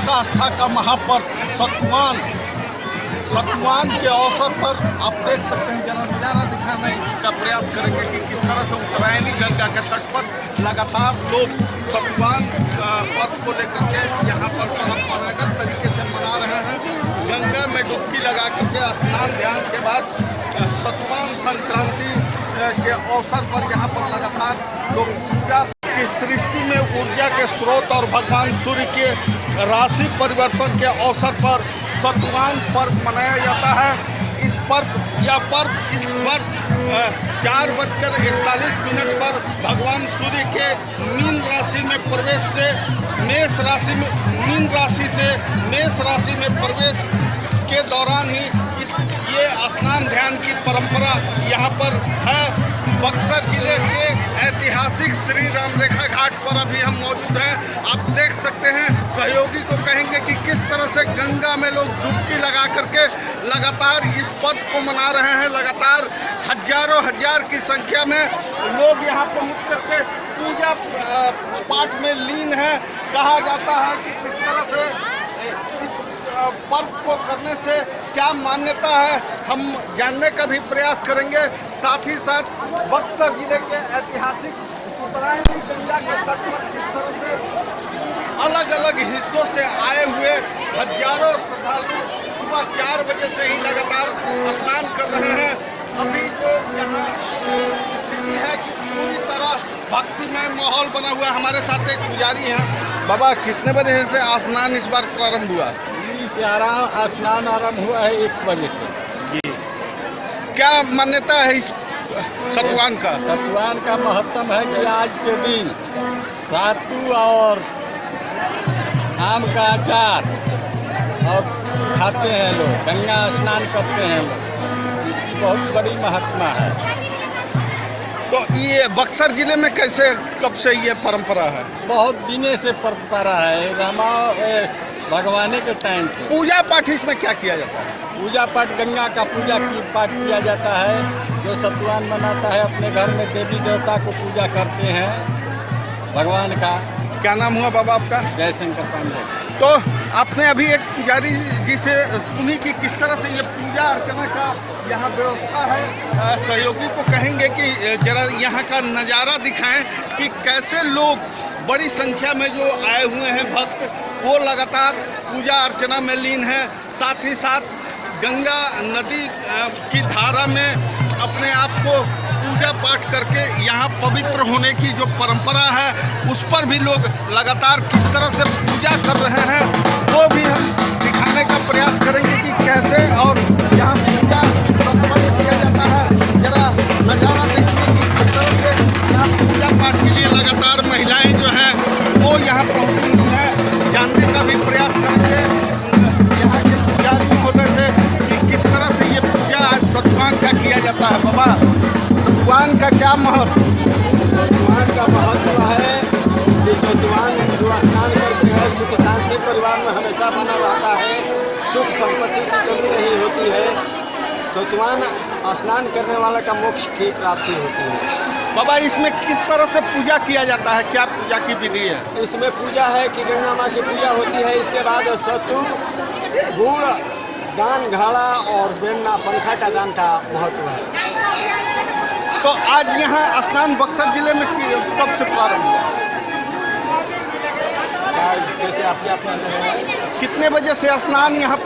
लोक आस्था का महापर्व सतुवान के अवसर पर आप देख सकते हैं, जरा नज़ारा दिखाने का प्रयास करेंगे कि किस तरह से उत्तरायणी गंगा के तट पर लगातार लोग सतुवान पर्व को लेकर के यहाँ पर परंपरागत तरीके से मना रहे हैं। गंगा में डुबकी लगा करके स्नान ध्यान के बाद सतुवान संक्रांति के अवसर पर यहाँ पर लगातार लोग पूजा की सृष्टि में ऊर्जा के स्रोत और भगवान सूर्य के राशि परिवर्तन के अवसर पर सतुवान पर्व मनाया जाता है। इस वर्ष 4:41 पर भगवान सूर्य के मीन राशि में प्रवेश से मेष राशि में प्रवेश के दौरान ही ये स्नान ध्यान की परंपरा यहाँ पर है। बक्सर जिले के ऐतिहासिक श्री राम रेखा घाट पर अभी हम मौजूद हैं। आप देख सकते हैं, सहयोगी को कहेंगे कि किस तरह से गंगा में लोग डुबकी लगा करके लगातार इस पर्व को मना रहे हैं। लगातार हजार की संख्या में लोग यहाँ पहुँच करके पूजा पाठ में लीन है। कहा जाता है कि किस तरह से इस पर्व को करने से क्या मान्यता है, हम जानने का भी प्रयास करेंगे। साथ ही साथ बक्सर जिले के ऐतिहासिक उत्तरायणी गंगा के तट पर किस तरह से अलग अलग हिस्सों से आए हुए हजारों श्रद्धालु सुबह 4 बजे से ही लगातार स्नान कर रहे हैं। अभी जो यहाँ स्थिति है कि पूरी तरह भक्तिमय माहौल बना हुआ है। हमारे साथ एक पुजारी हैं। बाबा, कितने बजे से स्नान इस बार प्रारंभ हुआ? स्नान आरंभ हुआ है 1 बजे से। जी, क्या मान्यता है इस सतुवान का? सतुवान का महत्व है कि आज के दिन सातू और आम का अचार और खाते हैं लोग, गंगा स्नान करते हैं लोग। इसकी बहुत बड़ी महत्मा है। तो ये बक्सर जिले में कैसे, कब से ये परंपरा है? बहुत दिनों से परंपरा है, भगवान के टाइम से। पूजा पाठ इसमें क्या किया जाता है? पूजा पाठ गंगा का पूजा पाठ किया जाता है। जो सतुवान मनाता है अपने घर में देवी देवता को पूजा करते हैं भगवान का। क्या नाम हुआ बाबा आपका? जयशंकर पांडे। तो आपने अभी एक पुजारी जी से सुनी कि किस तरह से ये पूजा अर्चना का यहाँ व्यवस्था है। सहयोगी को कहेंगे कि जरा यहाँ का नज़ारा दिखाएं कि कैसे लोग बड़ी संख्या में जो आए हुए हैं भक्त, वो लगातार पूजा अर्चना में लीन है। साथ ही साथ गंगा नदी की धारा में अपने आप को पूजा पाठ करके यहाँ पवित्र होने की जो परंपरा है, उस पर भी लोग लगातार किस तरह से पूजा कर रहे हैं, वो भी हम दिखाने का प्रयास करेंगे कि कैसे और यहाँ पूजा संपन्न किया जाता है। जरा नज़ारा देखिए कि किस तरह से यहाँ पूजा पाठ के लिए लगातार महिलाएं जो हैं वो यहाँ पहुँची हुई हैं। जानने का भी प्रयास करेंगे यहाँ के पुजारी महोदय से कि किस तरह से ये पूजा आज सतुवान का किया जाता है। बाबा, सतुवान का क्या महत्व? सतुवान का महत्व है कि सतुवान जो स्नान करते हैं सुख शांति परिवार में हमेशा बना रहता है, सुख संपत्ति की कमी नहीं होती है। सतुवान स्नान करने वाले का मोक्ष की प्राप्ति होती है। बाबा, इसमें किस तरह से पूजा किया जाता है, क्या पूजा की विधि है? इसमें पूजा है कि गंगा माँ की पूजा होती है। इसके बाद सत्तू, गुड़, दान, घाड़ा और बेलना पंखा का दान का महत्व है। तो आज यहाँ स्नान बक्सर जिले में कब से प्रारंभ हुआ? जैसे आपने कितने बजे से स्नान यहाँ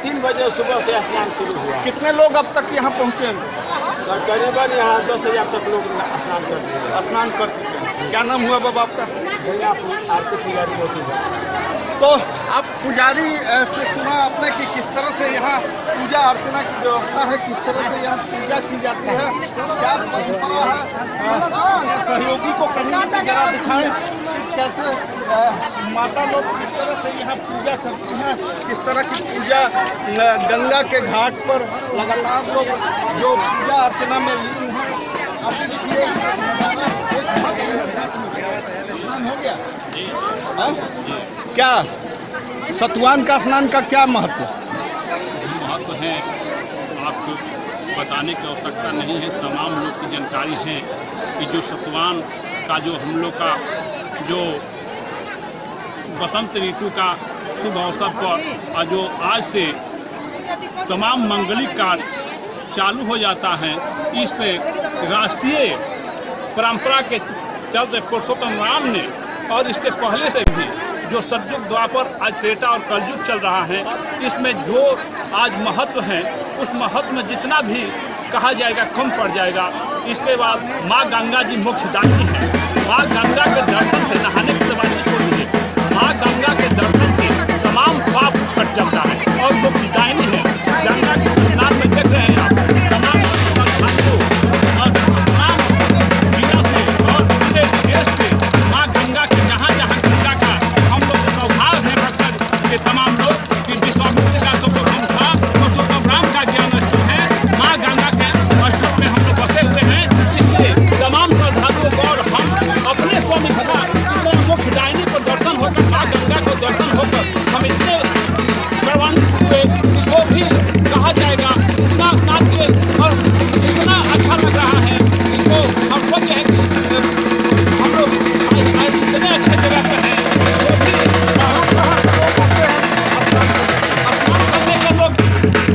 3 बजे सुबह से स्नान शुरू हुआ। कितने लोग अब तक यहाँ पहुँचे हैं? करीबन यहाँ 10,000 तक लोग स्नान कर चुके हैं। क्या नाम हुआ बाबा आपका? गंगा आरती पुजारी होती है। तो आप पुजारी से सुना आपने कि किस तरह से यहाँ पूजा अर्चना की व्यवस्था है, किस तरह से यहाँ पूजा की जाती है, क्या परंपरा है। सहयोगी को कहीं जगह दिखाएं कि कैसे माता लोग किस तरह से यहाँ पूजा करती हैं, किस तरह की पूजा गंगा के घाट पर लगातार लोग जो पूजा अर्चना में लीन हैं। अब देखिए स्नान हो गया। क्या सतुवान का स्नान का क्या महत्व है? आपको बताने की आवश्यकता नहीं है, तमाम लोग की जानकारी है कि जो सतुवान का जो हम लोग का जो बसंत ऋतु का शुभ अवसर पर जो आज से तमाम मंगलिक कार्य चालू हो जाता है, इससे राष्ट्रीय परंपरा के चलते पुरुषोत्तम राम ने और इसके पहले से भी जो सतयुग द्वापर आज त्रेता और कलयुग चल रहा है, इसमें जो आज महत्व है उस महत्व में जितना भी कहा जाएगा कम पड़ जाएगा। इसके बाद माँ गंगा जी मोक्षदायिनी है। माँ गंगा के दर्शन से नहाने की बात नहीं छोड़ दीजिए, माँ गंगा के दर्शन से तमाम पाप कट जाता है और मोक्षदायिनी है। गंगा के स्नान में देख रहे हैं आप तमाम श्रद्धालुओं और तमाम जिला से और पूरे देश से माँ गंगा के जहाँ जहाँ गंगा का हम लोग सौभाग्य है बक्सर के तमाम लोग कि विश्वामित्र का तो हम था पुरुषोत्तम राम का ज्ञान स्थल है। माँ गंगा के स्थल में हम लोग बसे हुए हैं, इसलिए तमाम श्रद्धालुओं को और हम अपने स्वामित्रा मोक्षदायिनी को दर्शन होकर माँ गंगा को दर्शन होकर हम इतने प्रबंध हुए जो भी कहा जाएगा उतना साध्य और इतना अच्छा लग रहा है कि जो हम लोग है कि हम लोग आज इतने अच्छे जगह पर हैं, जो भी स्नान करने के लोग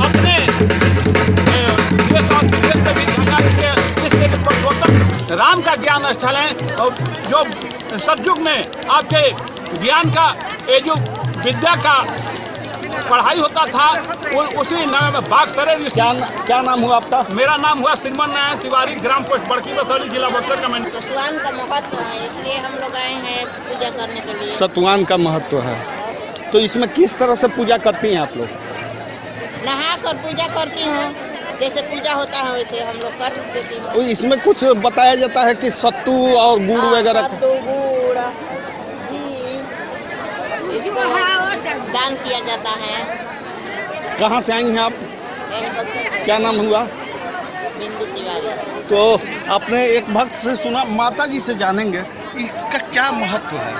अपने देश और विदेश से भी गंगा के इसके पुरुषोत्तम राम का ज्ञान स्थल है। और जो सतयुग में आपके ज्ञान का ये जो विद्या का पढ़ाई होता था उसी नाम में बागसरे। क्या नाम हुआ आपका? मेरा नाम हुआ श्रीमान नारायण तिवारी, ग्राम पोस्ट बड़की बसौली, जिला बक्सर का। मैं सतवान का महत्व है, इसलिए हम लोग आए हैं पूजा करने के लिए। सतवान का महत्व है, तो इसमें किस तरह से पूजा करती हैं आप लोग? नहा कर पूजा करती हूँ, जैसे पूजा होता है वैसे हम लोग कर देती हूँ। इसमें कुछ बताया जाता है कि सत्तू और गुड़ वगैरह सत्तू गुड़ घी इसको दान किया जाता है। कहाँ से आई हैं आप? यही बक्सर से। क्या नाम हुआ? बिंदु तिवारी। तो आपने एक भक्त से सुना, माता जी से जानेंगे इसका क्या महत्व है?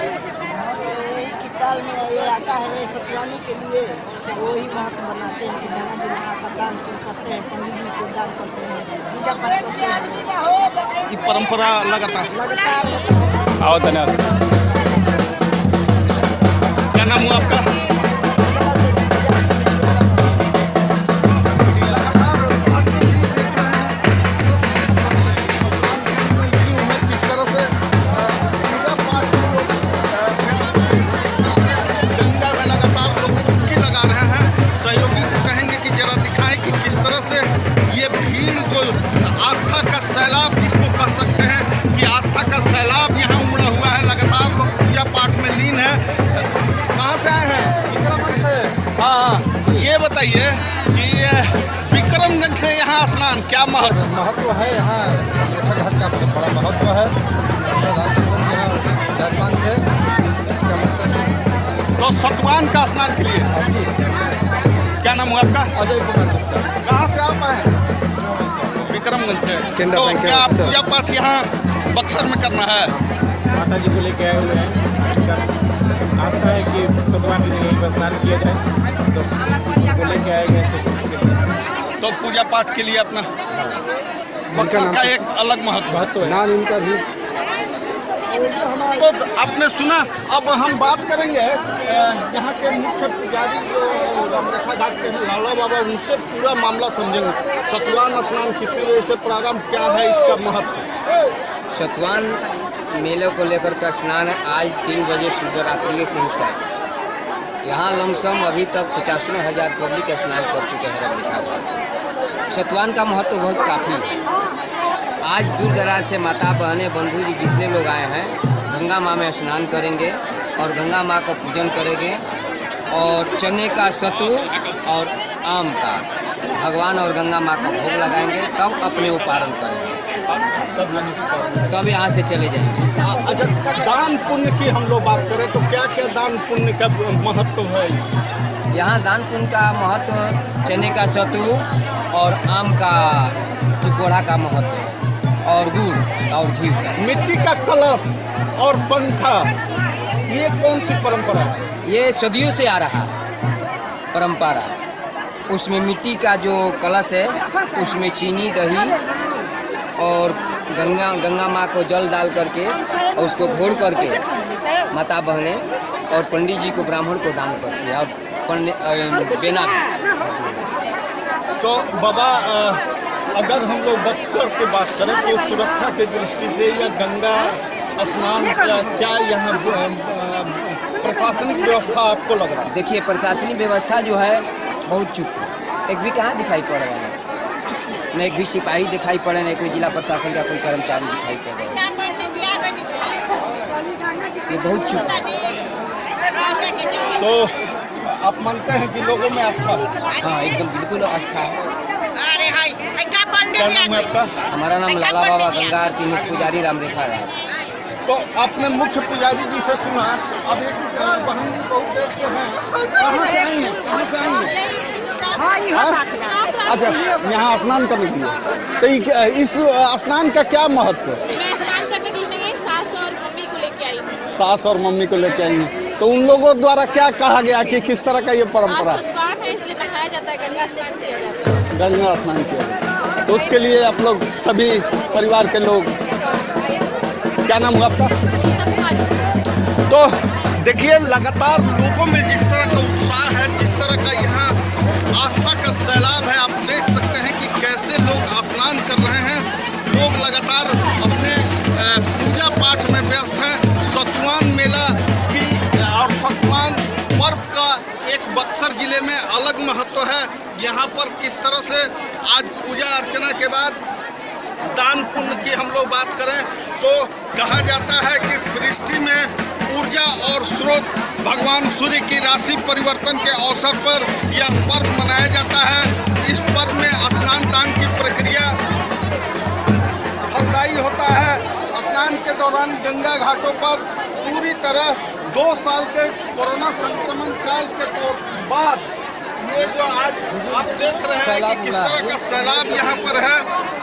इस साल में ये आता है सतवानी के लिए, वो ही महत्व बनाते हैं कि गंगा जी नहा कर दान करते हैं, पंडित जी को दान करते हैं, पूजा पाठ करते हैं। ये परंपरा लगातार आओ धन्यवाद। क्या नाम हुआ आपका? किस तरह से पूजा पाठ गंगा में लगातार लोग डुबकी लगा रहे हैं। सहयोगी को कहेंगे कि जरा दिखाएं कि किस तरह से ये भीड़ जो आस्था का सैलाब जिसको कह सकते हैं कि आस्था का सैलाब यहाँ उमड़ा हुआ है। लगातार लोग पूजा पाठ में लीन है। कहाँ से आए हैं? विक्रमगंज से। हाँ, ये बताइए कि विक्रमगंज से यहाँ स्नान क्या महत्व है? यहाँ रेखा घाट का बहुत बड़ा महत्व है। रामचंद्र जी यहाँ विराजमान थे। तो सतवान का स्नान के लिए? हाँ जी। क्या नाम हुआ आपका? अजय कुमार गुप्ता। कहाँ से आप आए? विक्रमगंज से। केंद्र तो बैंक के क्या अफसर। पूजा पाठ यहाँ बक्सर में करना है? माता जी को लेके आए हुए हैं। आस्था है कि सतवान जी यहीं पर स्नान किया जाए, तो वो लेके आए गए स्टेशन के लिए। तो पूजा पाठ के लिए अपना बक्सर का एक अलग महत्व है। नाम इनका भी। तो आपने सुना। अब हम बात करेंगे यहाँ के मुख्य पुजारी जो रामरेखा घाट के लाला बाबा, उनसे पूरा मामला समझेंगे। सतवान स्नान कितने बजे से प्रारंभ, क्या है इसका महत्व? सतवान मेले को लेकर का स्नान है आज 3 बजे सुबह रात्रि से ही स्टार्ट। यहाँ लमसम अभी तक 50,000 पब्लिक स्नान कर चुके हैं रामरेखा घाट। सतवान का महत्व बहुत काफ़ी है। आज दूर दराज से माता बहनें बंधु जी जितने लोग आए हैं गंगा माँ में स्नान करेंगे और गंगा माँ का पूजन करेंगे और चने का सत्तू और आम का भगवान और गंगा माँ का भोग लगाएंगे, तब अपने उपारण करेंगे, तब यहाँ से चले जाएंगे। अच्छा, दान पुण्य की हम लोग बात करें तो क्या क्या दान पुण्य का महत्व है? यहाँ दान पुण्य का महत्व चने का सत्तू और आम का टुकड़ा का महत्व और गुड़ और घी। मिट्टी का कलश और पंखा, ये कौन सी परंपरा है? ये सदियों से आ रहा परंपरा। उसमें मिट्टी का जो कलश है उसमें चीनी दही और गंगा माँ को जल डाल करके और उसको घोर करके माता बहनें और पंडित जी को ब्राह्मण को दान करती है। अब बेना तो बाबा अगर हम लोग बक्सर की बात करें तो सुरक्षा की दृष्टि से या गंगा स्नान क्या यहाँ प्रशासनिक व्यवस्था आपको लग रहा है? देखिए, प्रशासनिक व्यवस्था जो है बहुत चुप है। एक भी कहाँ दिखाई पड़ रहा है, न एक भी सिपाही दिखाई पड़े, न एक भी जिला प्रशासन का कोई कर्मचारी दिखाई पड़ रहा है। ये बहुत चुप है। तो आप मानते हैं कि लोगों में आस्था है? हाँ, एकदम बिल्कुल आस्था है। क्या नाम है आपका? हमारा नाम लाला बाबा गंगा आरती मुख्य पुजारी रामरेखा है। तो आपने मुख्य पुजारी जी से सुना, अब एक बहन जी बहुत देर से हैं, कहाँ से आई हैं? कहाँ से आई हैं? हाँ? अच्छा, यहाँ स्नान करने के लिए। तो इस स्नान का क्या महत्व है? मैं स्नान करने के लिए सास और मम्मी को लेके आई हूँ। सास और मम्मी को लेके आई हैं। तो उन लोगों द्वारा क्या कहा गया कि किस तरह का ये परंपरा? आज सतवार है इसलिए नहाया जाता है, गंगा स्नान किया जाता है। गंगा स्नान किया, तो उसके लिए आप लोग सभी परिवार के लोग, क्या नाम हुआ आपका? तो देखिए, लगातार लोगों में जिस तरह का उत्साह है, जिस तरह का यहाँ आस्था का सैलाब है, आप देख सकते हैं कि कैसे लोग स्नान कर रहे हैं। लोग लगातार अपने पूजा पाठ में व्यस्त हैं। सतुआन मेला की और सतुआन पर्व का एक बक्सर जिले में अलग महत्व है। यहाँ पर किस तरह से आज पूजा अर्चना के बाद दान पुण्य की हम लोग बात करें तो कहा जाता है कि सृष्टि में ऊर्जा और स्रोत भगवान सूर्य की राशि परिवर्तन के अवसर पर यह पर्व मनाया जाता है। इस पर्व में स्नान दान की प्रक्रिया फलदायी होता है। स्नान के दौरान गंगा घाटों पर पूरी तरह 2 साल के कोरोना संक्रमण काल के बाद ये जो आज आप देख रहे हैं कि किस तरह का सैलाब यहाँ पर है,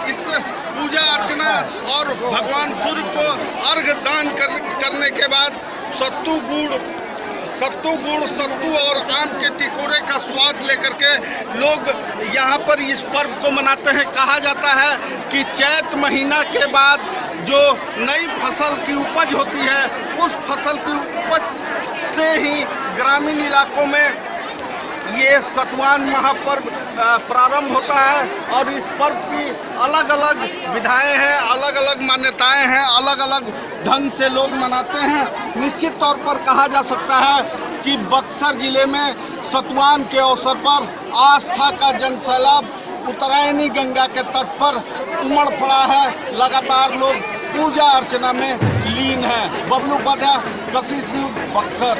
इस पूजा अर्चना और भगवान सूर्य को अर्घ दान करने के बाद सत्तू गुड़ और आम के टिकोरे का स्वाद लेकर के लोग यहाँ पर इस पर्व को मनाते हैं। कहा जाता है कि चैत महीना के बाद जो नई फसल की उपज होती है, उस फसल की उपज से ही ग्रामीण इलाकों में ये सतुआन महापर्व प्रारंभ होता है। और इस पर्व की अलग अलग विधाएं हैं, अलग अलग मान्यताएं हैं, अलग अलग ढंग से लोग मनाते हैं। निश्चित तौर पर कहा जा सकता है कि बक्सर जिले में सतुआन के अवसर पर आस्था का जनसैलाब उत्तरायणी गंगा के तट पर उमड़ पड़ा है। लगातार लोग पूजा अर्चना में लीन हैं। बबलू उपाध्याय, कशिश न्यूज़, बक्सर।